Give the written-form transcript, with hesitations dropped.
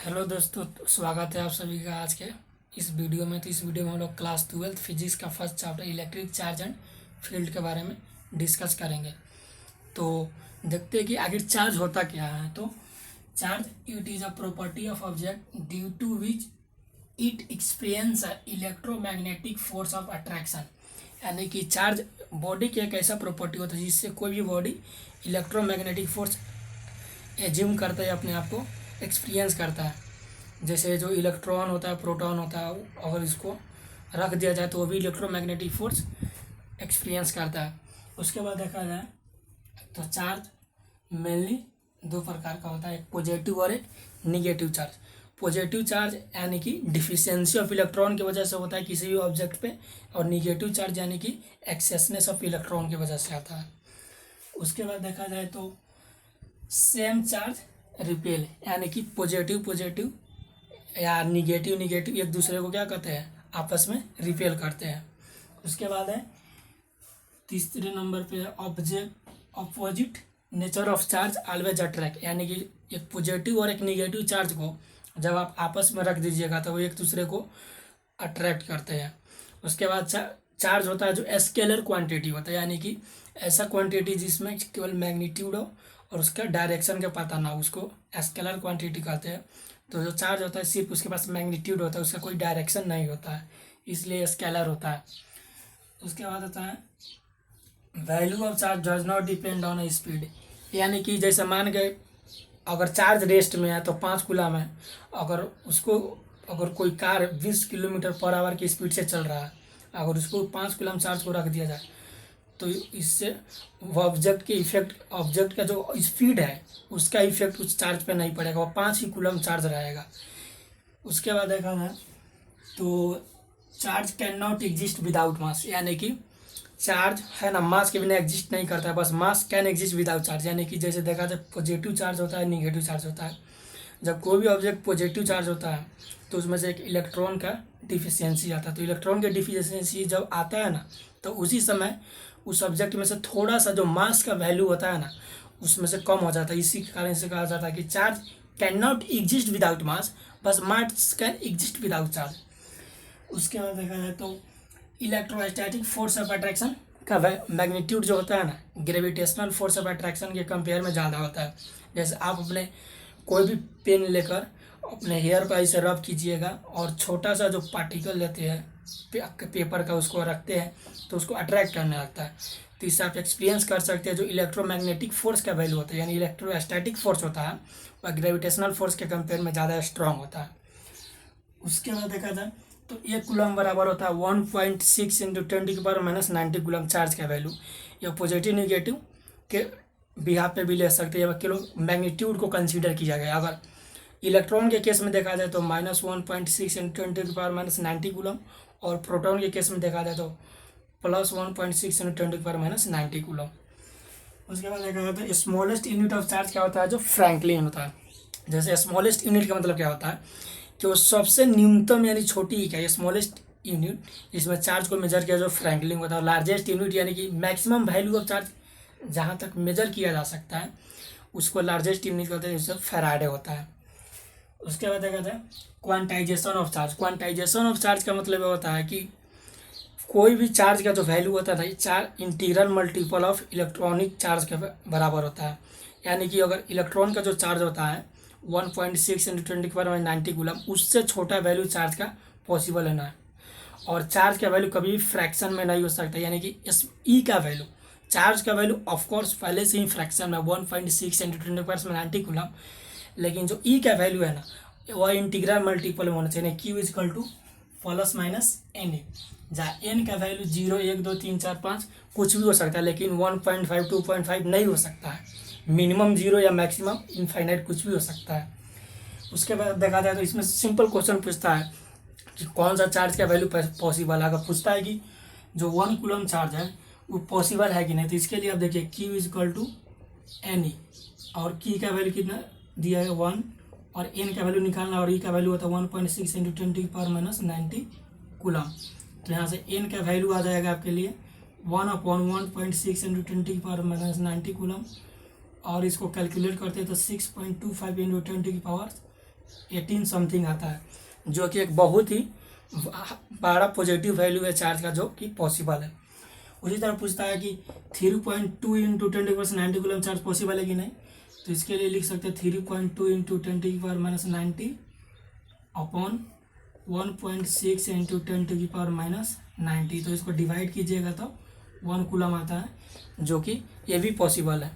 Hello दोस्तों, स्वागत है आप सभी का आज के इस वीडियो में। तो इस वीडियो में हम लोग क्लास 12 फिजिक्स का first chapter electric charge and field के बारे में डिस्कस करेंगे। तो देखते हैं कि आखिर चार्ज होता क्या है। तो charge it is a property of object due to which it experience electromagnetic force of attraction. यानी कि चार्ज बॉडी की एक ऐसा प्रॉपर्टी होता है जिससे कोई भी बॉडी इलेक्ट्रोमैग्नेटिक फोर्स एज्यूम करता है, अपने आप को एक्सपीरियंस करता है। जैसे जो इलेक्ट्रॉन होता है, प्रोटॉन होता है, अगर इसको रख दिया जाए तो वो भी इलेक्ट्रोमैग्नेटिक फोर्स एक्सपीरियंस करता है। उसके बाद देखा जाए तो चार्ज मेनली दो प्रकार का होता है, एक पॉजिटिव और एक निगेटिव चार्ज। पॉजिटिव चार्ज यानी कि डिफिशियंसी ऑफ इलेक्ट्रॉन की वजह से होता है किसी भी ऑब्जेक्ट पे, और निगेटिव चार्ज यानी कि एक्सेसनेस ऑफ इलेक्ट्रॉन की वजह से आता है। उसके बाद देखा जाए तो सेम चार्ज रिपेल, यानी कि पॉजिटिव पॉजिटिव या निगेटिव निगेटिव एक दूसरे को क्या कहते हैं, आपस में रिपेल करते हैं। उसके बाद है तीसरे नंबर पे object opposite nature of charge always attract, यानी कि एक पॉजिटिव और एक निगेटिव चार्ज को जब आप आपस में रख दीजिएगा तो वो एक दूसरे को अट्रैक्ट करते हैं। उसके बाद चार्ज होता है जो स्केलर क्वांटिटी होता है, यानी कि ऐसा क्वांटिटी जिसमें केवल मैग्नीट्यूड हो और उसका डायरेक्शन का पता ना हो, उसको स्केलर क्वांटिटी कहते हैं। तो जो चार्ज होता है सिर्फ उसके पास मैग्नीट्यूड होता है, उसका कोई डायरेक्शन नहीं होता है, इसलिए स्केलर होता है। उसके बाद होता है value of charge does not depend on speed, यानी कि जैसे मान गए अगर चार्ज रेस्ट में है तो 5 कूलम है, अगर कोई कार 20 किलोमीटर पर आवर की स्पीड से चल रहा है, अगर उसको 5 कूलम चार्ज को रख दिया जाए तो इससे वो ऑब्जेक्ट का जो स्पीड है उसका इफेक्ट उस चार्ज पे नहीं पड़ेगा, वो 5 ही कूलम चार्ज रहेगा। उसके बाद देखा जाए तो charge can not exist without mass, यानी कि चार्ज है ना मास के बिना एग्जिस्ट नहीं करता है, बस mass can exist without charge. यानी कि जैसे देखा जाए पॉजिटिव चार्ज होता है, निगेटिव चार्ज होता है। जब कोई भी ऑब्जेक्ट पॉजिटिव चार्ज होता है तो उसमें से एक इलेक्ट्रॉन का डिफिशियंसी आता है। तो इलेक्ट्रॉन के डिफिशियंसी जब आता है ना, तो उसी समय उस ऑब्जेक्ट में से थोड़ा सा जो मास का वैल्यू होता है ना उसमें से कम हो जाता है। इसी कारण से कहा जाता है कि charge can not exist without mass, बस mass can exist without charge. उसके बाद देखा जाए तो इलेक्ट्रोस्टैटिक फोर्स ऑफ अट्रैक्शन का मैग्नीट्यूड जो होता है ना, ग्रेविटेशनल फोर्स ऑफ अट्रैक्शन के कंपेयर में ज़्यादा होता है। जैसे आप अपने कोई भी पेन लेकर अपने हेयर पर ऐसे रब कीजिएगा और छोटा सा जो पार्टिकल लेते हैं पेपर का, उसको रखते हैं तो उसको अट्रैक्ट करने लगता है। तो इससे आप एक्सपीरियंस कर सकते हैं जो इलेक्ट्रोमैग्नेटिक फोर्स का वैल्यू होता है, यानी इलेक्ट्रोस्टैटिक फोर्स होता है वह ग्रेविटेशनल फोर्स के कंपेयर में ज़्यादा स्ट्रांग होता है। उसके बाद देखा जाए तो 1 कूलम बराबर होता है 1.6 इंटू 10⁻⁻90 कूलम चार्ज का वैल्यू। यह पॉजिटिव निगेटिव के बिहाफ पे भी ले सकते हैं, किलो मैग्नीट्यूड को कंसीडर किया गया। अगर इलेक्ट्रॉन के केस में देखा जाए तो -1.6 इंटू 10⁻90 कूलम, और प्रोटॉन के केस में देखा जाए तो +1.6 इंटू 10⁻90 कूलम। उसके बाद देखा जाए तो स्मॉलेस्ट यूनिट ऑफ चार्ज क्या होता है, जो फ्रैंकलिन होता है। जैसे स्मॉलेस्ट यूनिट का मतलब क्या होता है कि वो सबसे न्यूनतम यानी छोटी इकाई, स्मॉलेस्ट यूनिट जिसमें चार्ज को मेजर किया जो फ्रैंकलिन होता है। लार्जेस्ट यूनिट यानी कि मैक्सिमम वैल्यू ऑफ चार्ज जहाँ तक मेजर किया जा सकता है उसको लार्जेस्ट यूनिट कहते हैं, जिससे फैराडे होता है। उसके बाद देखा जाए quantization of charge. Quantization of charge का मतलब होता है कि कोई भी चार्ज का जो वैल्यू होता है charge integral multiple of electronic charge के बराबर होता है। यानी कि अगर इलेक्ट्रॉन का जो चार्ज होता है 1.6 इंटू 10⁻90 कूलम, उससे छोटा वैल्यू चार्ज का पॉसिबल है ना। और चार्ज का वैल्यू कभी भी फ्रैक्शन में नहीं हो सकता, यानी कि इस ई का वैल्यू, चार्ज का वैल्यू ऑफकोर्स पहले से ही फ्रैक्शन में 1.6 इंटू 10⁻90 कूलम, लेकिन जो ई का वैल्यू है ना वह इंटीग्रल मल्टीपल में होना चाहिए। Q is equal to ±NA, जहाँ एन का वैल्यू 0, 1, 2, 3, 4, 5 कुछ भी हो सकता है, लेकिन 1.5, 2.5 नहीं हो सकता है। मिनिमम 0 या मैक्सिमम इनफाइनाइट कुछ भी हो सकता है। उसके बाद देखा जाए तो इसमें सिंपल क्वेश्चन पूछता है कि कौन सा चार्ज का वैल्यू पॉसिबल है। अगर पूछता है कि जो 1 कूलम चार्ज है वो पॉसिबल है कि नहीं, तो इसके लिए आप देखिए Q is equal to NE, और की का वैल्यू कितना दिया है 1, और एन का वैल्यू निकालना, और ई का वैल्यू होता है 1.6 इंटू 10⁻90 कूलम। तो यहाँ से एन का वैल्यू आ जाएगा आपके लिए 1/1.6 इंटू 10⁻90 कूलम, और इसको कैलकुलेट करते हैं तो 6.25 इंटू 10⁻⁻⁴ 18 समथिंग आता है, जो कि एक बहुत ही बड़ा पॉजिटिव वैल्यू है चार्ज का, जो कि पॉसिबल है। उसी तरह पूछता है कि 3.2 इंटू 10⁻90 कूलम चार्ज पॉसिबल है कि नहीं। तो इसके लिए लिख सकते हैं 3.2 इंटू 10⁻90 अपॉन 1.6 इंटू 10⁻90। तो इसको डिवाइड कीजिएगा तो 1 कूलम आता है, जो कि ये भी पॉसिबल है।